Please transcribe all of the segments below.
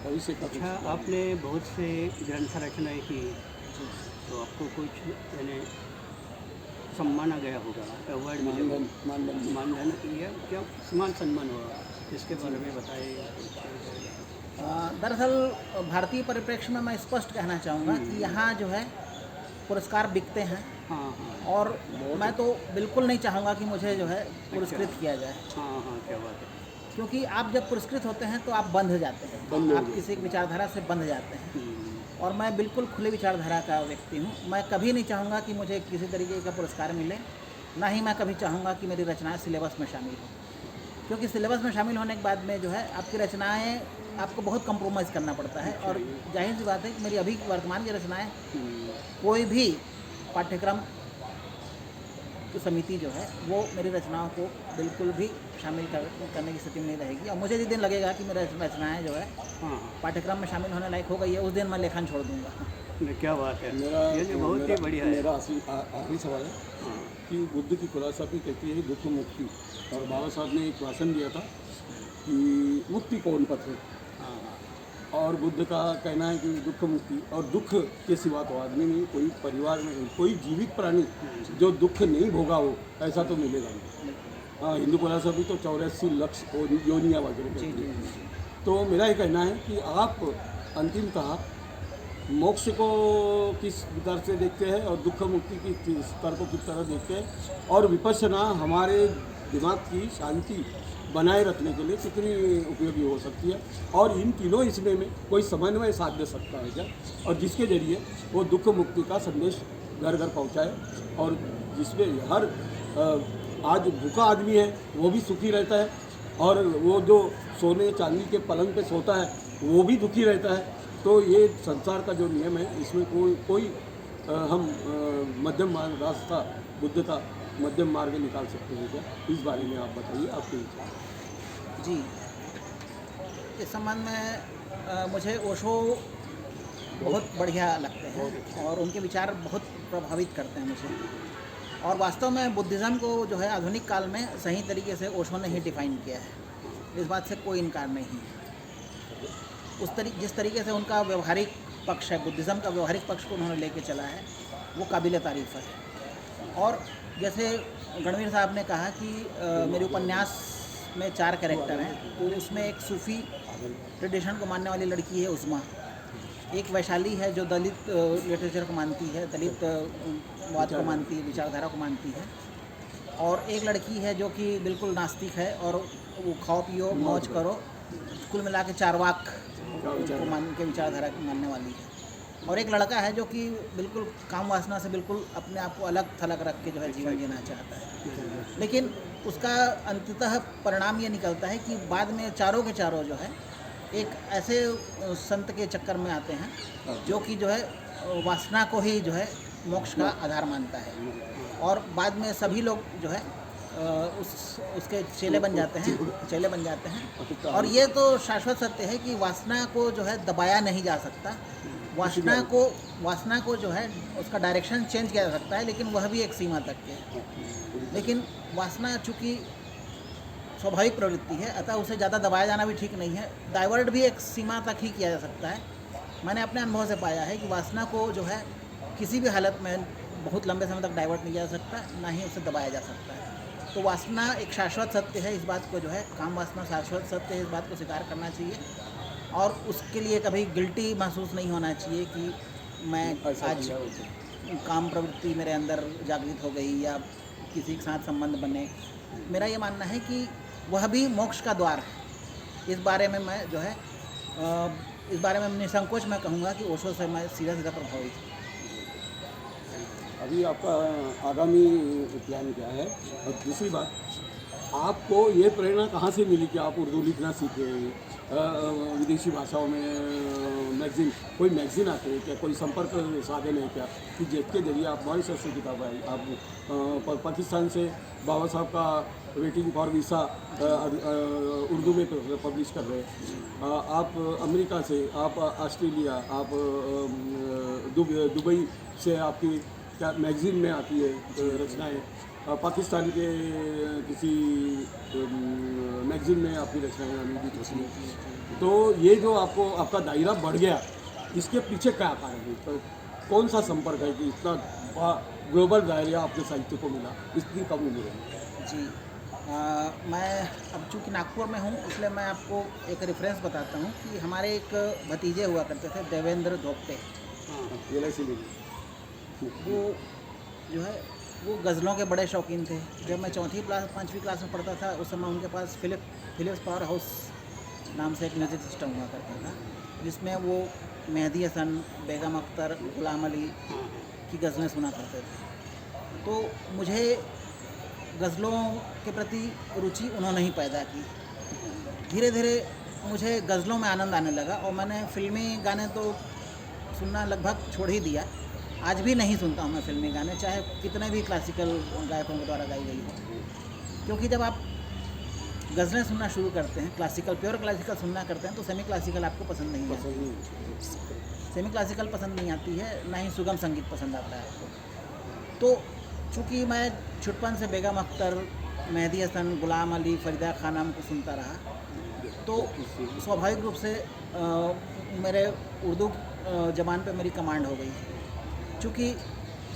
भविष्य का। अच्छा, आपने बहुत से ग्रंथ रचनाएँ की, तो आपको कुछ यानी सम्माना गया होगा, अवार्ड मिले मानधन होंगे, मानधन मानधन या क्या मान सम्मान हुआ, इसके बारे में बताइए। दरअसल भारतीय परिप्रेक्ष्य में मैं स्पष्ट कहना चाहूँगा कि यहाँ जो है पुरस्कार बिकते हैं, हाँ हाँ और मैं तो बिल्कुल नहीं चाहूँगा कि मुझे जो है पुरस्कृत किया जाए, हाँ हाँ, क्या बात है। क्योंकि आप जब पुरस्कृत होते हैं तो आप बंध हो जाते हैं, बंध हो आप गए। किसी एक विचारधारा से बंध जाते हैं। हम्म, और मैं बिल्कुल खुले विचारधारा का व्यक्ति हूँ। मैं कभी नहीं चाहूँगा कि मुझे किसी तरीके का पुरस्कार मिले, ना ही मैं कभी चाहूँगा कि मेरी रचनाएँ सिलेबस में शामिल हों, क्योंकि सिलेबस में शामिल होने के बाद में जो है आपकी रचनाएँ आपको बहुत कंप्रोमाइज़ करना पड़ता है। और जाहिर सी बात है कि मेरी अभी वर्तमान की रचनाएँ कोई भी पाठ्यक्रम की समिति जो है वो मेरी रचनाओं को बिल्कुल भी शामिल करने की स्थिति में नहीं रहेगी। और मुझे जिस दिन लगेगा कि मेरी रचनाएँ जो है हाँ पाठ्यक्रम में शामिल होने लायक हो गई है, उस दिन मैं लेखन छोड़ दूँगा। हाँ, क्या बात है, ये तो बहुत ही बढ़िया है। मेरा आखिरी सवाल है हाँ कि बुद्ध की फिलॉसफी कहती है दुख मुक्ति, और बाबा साहब ने एक भाषण दिया था कि मुक्ति कौन पथ है, और बुद्ध का कहना है कि दुख मुक्ति, और दुख के सिवा तो आदमी नहीं, कोई परिवार में कोई जीवित प्राणी जो दुख नहीं भोगा हो ऐसा तो मिलेगा नहीं। हाँ, हिंदू फिलॉसफी तो 84 लाख योनियाँ वगैरह कहती है। तो मेरा ये कहना है कि आप अंतिमतः मोक्ष को किस तरह से देखते हैं और दुख मुक्ति की स्तर को किस तरह देखते हैं, और विपश्यना हमारे दिमाग की शांति बनाए रखने के लिए कितनी उपयोगी हो सकती है, और इन तीनों इसमें में कोई समन्वय साध सकता है क्या, और जिसके जरिए वो दुख मुक्ति का संदेश घर घर पहुंचाए, और जिसमें हर आज भूखा आदमी है वो भी सुखी रहता है, और वो जो सोने चांदी के पलंग पे सोता है वो भी दुखी रहता है। तो ये संसार का जो नियम है इसमें कोई हम मध्यम मार्ग रास्ता बुद्ध का मध्यम मार्ग निकाल सकते हैं क्या, इस बारे में आप बताइए आपके विचार। जी, इस संबंध में मुझे ओशो बहुत बढ़िया लगते हैं और उनके विचार बहुत प्रभावित करते हैं मुझे। और वास्तव में बुद्धिज़्म को जो है आधुनिक काल में सही तरीके से ओशो ने ही डिफ़ाइन किया है, इस बात से कोई इनकार नहीं है। जिस तरीके से उनका व्यवहारिक पक्ष है, बुद्धिज़्म का व्यवहारिक पक्ष को उन्होंने लेके चला है, वो काबिल तारीफ़ है। और जैसे गणवीर साहब ने कहा कि मेरे उपन्यास में 4 कैरेक्टर हैं, तो उसमें एक सूफ़ी ट्रेडिशन को मानने वाली लड़की है उस्मा, एक वैशाली है जो दलित लिटरेचर को मानती है, दलित वाद को मानती है, विचारधारा को मानती है, और एक लड़की है जो कि बिल्कुल नास्तिक है और वो खाओ पियो मौज करो, कुल मिला के चारवाक को मान के विचारधारा की मानने वाली है। और एक लड़का है जो कि बिल्कुल काम वासना से बिल्कुल अपने आप को अलग थलग रख के जो है जीवन जीना चाहता है। लेकिन उसका अंततः परिणाम ये निकलता है कि बाद में चारों के चारों जो है एक ऐसे संत के चक्कर में आते हैं जो कि जो है वासना को ही जो है मोक्ष का आधार मानता है, और बाद में सभी लोग जो है उसके चेले बन जाते हैं। और ये तो शाश्वत सत्य है कि वासना को जो है दबाया नहीं जा सकता, वासना को जो है उसका डायरेक्शन चेंज किया जा सकता है, लेकिन वह भी एक सीमा तक के। लेकिन वासना चूँकि स्वाभाविक प्रवृत्ति है, अतः उसे ज़्यादा दबाया जाना भी ठीक नहीं है। डाइवर्ट भी एक सीमा तक ही किया जा सकता है। मैंने अपने अनुभव से पाया है कि वासना को जो है किसी भी हालत में बहुत लंबे समय तक डाइवर्ट नहीं किया जा सकता, ना ही उसे दबाया जा सकता है। तो वासना एक शाश्वत सत्य है, इस बात को जो है काम वासना शाश्वत सत्य है, इस बात को स्वीकार करना चाहिए, और उसके लिए कभी गिल्टी महसूस नहीं होना चाहिए कि मैं आज काम प्रवृत्ति मेरे अंदर जागृत हो गई या किसी के साथ संबंध बने। मेरा ये मानना है कि वह भी मोक्ष का द्वार है। इस बारे में मैं जो है इस बारे में निसंकोच मैं कहूँगा कि ओशो से मैं सीधा प्रभावित हूँ। अभी आपका आगामी प्लान क्या है, और दूसरी बात, आपको ये प्रेरणा कहाँ से मिली कि आप उर्दू लिखना सीखे, विदेशी भाषाओं में कोई मैगज़ीन आते हैं क्या, कोई संपर्क साधन है क्या कि जिसके जरिए आप मॉरिशस से किताब आई, आप पाकिस्तान से बाबा साहब का वेटिंग फॉर वीसा उर्दू में पब्लिश कर रहे हैं, आप अमेरिका से, आप ऑस्ट्रेलिया, आप दुबई से आपकी क्या मैगज़ीन में आती है रचनाएँ, पाकिस्तान के किसी मैगजीन में आपकी रचनाएं अनुदित होती हैं। तो ये जो आपको आपका दायरा बढ़ गया, इसके पीछे क्या कारण है? तो कौन सा संपर्क है कि इतना ग्लोबल दायरा आपके साहित्य को मिला इतनी कम उम्र में? जी मैं अब चूँकि नागपुर में हूँ, इसलिए मैं आपको एक रेफरेंस बताता हूँ कि हमारे एक भतीजे हुआ करते थे, देवेंद्र धोपटे। LIC में वो जो है वो गज़लों के बड़े शौकीन थे। जब मैं 4वीं क्लास 5वीं क्लास में पढ़ता था, उस समय उनके पास फिलिप्स पावर हाउस नाम से एक म्यूज़िक सिस्टम हुआ करता था, जिसमें वो मेहदी हसन, बेगम अख्तर, गुलाम अली की गज़लें सुना करते थे। तो मुझे गज़लों के प्रति रुचि उन्होंने ही पैदा की। धीरे धीरे मुझे गज़लों में आनंद आने लगा और मैंने फ़िल्मी गाने तो सुनना लगभग छोड़ ही दिया। आज भी नहीं सुनता हूँ मैं फ़िल्मी गाने, चाहे कितने भी क्लासिकल गायकों के द्वारा गाई गई हो, क्योंकि जब आप गज़लें सुनना शुरू करते हैं, प्योर क्लासिकल सुनना करते हैं, तो सेमी क्लासिकल आपको पसंद नहीं आता। सेमी क्लासिकल पसंद नहीं आती है, ना ही सुगम संगीत पसंद आता है आपको। तो चूँकि मैं छुटपन से बेगम अख्तर, मेहदी हसन, गुलाम अली, फरीदा खानम को सुनता रहा, तो स्वाभाविक रूप से मेरे उर्दू ज़बान पे मेरी कमांड हो गई। चूँकि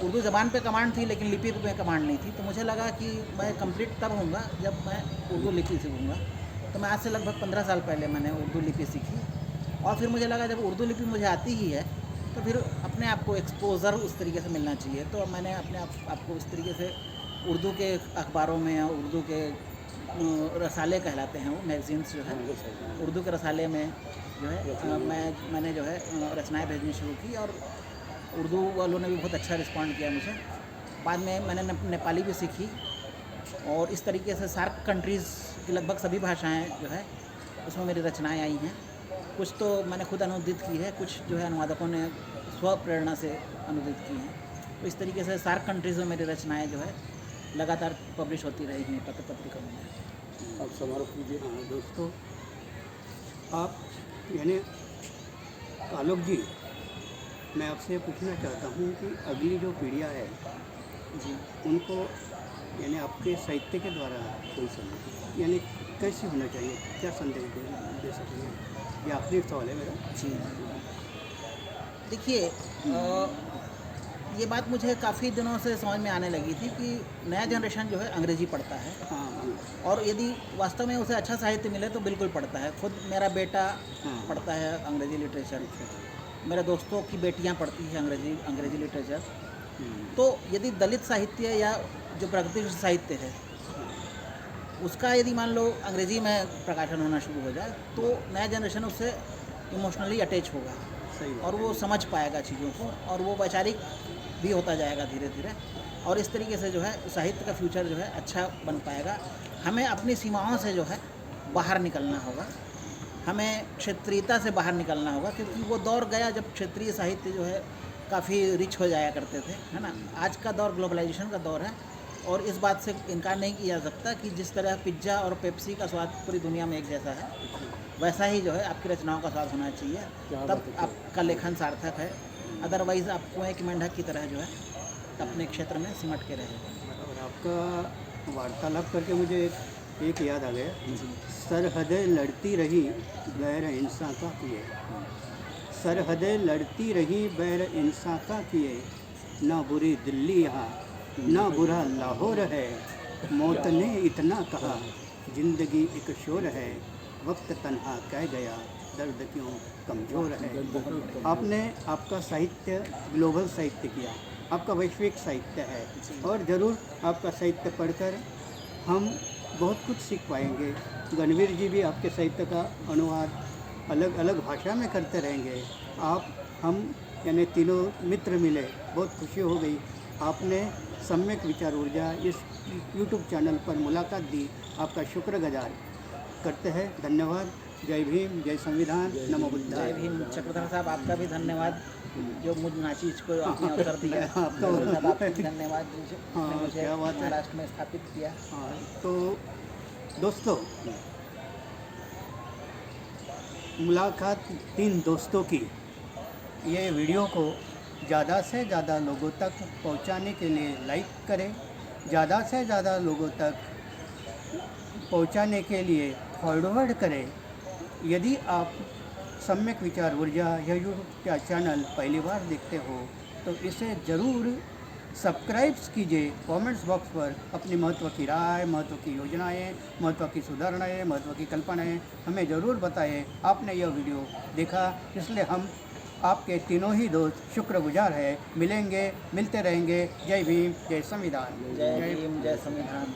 उर्दू ज़बान पे कमांड थी लेकिन लिपि पे कमांड नहीं थी, तो मुझे लगा कि मैं कंप्लीट तब होऊंगा जब मैं उर्दू लिपि सीखूँगा। तो मैं आज से लगभग 15 साल पहले मैंने उर्दू लिपि सीखी और फिर मुझे लगा जब उर्दू लिपि मुझे आती ही है तो फिर अपने आप को एक्सपोज़र उस तरीके से मिलना चाहिए। तो मैंने अपने आप को उस तरीके से उर्दू के अखबारों में या उर्दू के रसाले कहलाते हैं वो मैगज़ीन्स जो है, उर्दू के रसाले में जो है मैंने जो है रचनाएँ भेजनी शुरू की और उर्दू वालों ने भी बहुत अच्छा रिस्पॉन्ड किया मुझे। बाद में मैंने नेपाली भी सीखी और इस तरीके से सार्क कंट्रीज़ की लगभग सभी भाषाएं जो है उसमें मेरी रचनाएं आई हैं। कुछ तो मैंने खुद अनुदित की है, कुछ जो है अनुवादकों ने स्व प्रेरणा से अनुदित की हैं। तो इस तरीके से सार्क कंट्रीज़ में मेरी रचनाएं जो है लगातार पब्लिश होती रही हैं पत्र पत्रिकाओं में। आप समारोह कीजिए। हाँ दोस्तों, आप यानी आलोक जी, मैं आपसे पूछना चाहता हूँ कि अगली जो पीढ़ियाँ है जी, उनको यानी आपके साहित्य के द्वारा कोई संदेश यानी कैसी होना चाहिए, क्या संदेश दे सकते हैं? ये आखिरी सवाल है मेरा। जी देखिए, ये बात मुझे काफ़ी दिनों से समझ में आने लगी थी कि नया जनरेशन जो है अंग्रेज़ी पढ़ता है हाँ और यदि वास्तव में उसे अच्छा साहित्य मिले तो बिल्कुल पढ़ता है। खुद मेरा बेटा पढ़ता है अंग्रेज़ी लिटरेचर, मेरे दोस्तों की बेटियां पढ़ती हैं अंग्रेज़ी लिटरेचर। तो यदि दलित साहित्य या जो प्रगतिशील साहित्य है उसका यदि मान लो अंग्रेज़ी में प्रकाशन होना शुरू हो जाए तो नया जनरेशन उससे इमोशनली अटैच होगा सही और वो समझ पाएगा चीज़ों को और वो वैचारिक भी होता जाएगा धीरे धीरे और इस तरीके से जो है साहित्य का फ्यूचर जो है अच्छा बन पाएगा। हमें अपनी सीमाओं से जो है बाहर निकलना होगा, हमें क्षेत्रीयता से बाहर निकलना होगा, क्योंकि वो दौर गया जब क्षेत्रीय साहित्य जो है काफ़ी रिच हो जाया करते थे, है ना। आज का दौर ग्लोबलाइजेशन का दौर है और इस बात से इनकार नहीं किया जा सकता कि जिस तरह पिज्ज़ा और पेप्सी का स्वाद पूरी दुनिया में एक जैसा है, वैसा ही जो है आपकी रचनाओं का स्वाद होना चाहिए, तब आपका लेखन सार्थक है। अदरवाइज़ आप कुएं के मेंढक की तरह जो है अपने क्षेत्र में सिमट के रहेगा। और आपका वार्तालाप करके मुझे एक याद आ गया, सरहदें लड़ती रही बैर इंसान का किए, सरहदें लड़ती रही बैर इंसान का किए, ना बुरी दिल्ली यहाँ ना बुरा लाहौर है, मौत ने इतना कहा जिंदगी एक शोर है, वक्त तन्हा कह गया दर्द क्यों कमज़ोर है। आपने आपका साहित्य ग्लोबल साहित्य किया, आपका वैश्विक साहित्य है और ज़रूर आपका साहित्य पढ़कर हम बहुत कुछ सीख पाएंगे। गणवीर जी भी आपके साहित्य का अनुवाद अलग अलग भाषा में करते रहेंगे। आप हम यानी तीनों मित्र मिले, बहुत खुशी हो गई। आपने सम्यक विचार ऊर्जा इस यूट्यूब चैनल पर मुलाकात दी, आपका शुक्रगुजार करते हैं। धन्यवाद। जय भीम, जय संविधान, नमो बुद्धाय। जय भीम। चक्रधर साहब आपका भी धन्यवाद जो मुझ नाचीज को आपने अवसर दिया। आपका आपका भी धन्यवाद जिसने हाँ, मुझे क्या बात है। महाराष्ट्र में स्थापित किया। हाँ, तो दोस्तों, मुलाकात 3 दोस्तों की ये वीडियो को ज़्यादा से ज़्यादा लोगों तक पहुंचाने के लिए लाइक करें, ज़्यादा से ज़्यादा लोगों तक पहुंचाने के लिए फॉरवर्ड करें। यदि आप सम्यक विचार ऊर्जा या यूट्यूब का चैनल पहली बार देखते हो तो इसे ज़रूर सब्सक्राइब कीजिए। कमेंट्स बॉक्स पर अपनी महत्व की राय, महत्व की योजनाएं, महत्व की सुधारणाएं, महत्व की कल्पनाएं हमें ज़रूर बताएं। आपने यह वीडियो देखा इसलिए हम आपके तीनों ही दोस्त शुक्रगुजार हैं। मिलते रहेंगे। जय भीम, जय संविधान। जय भीम, जय संविधान।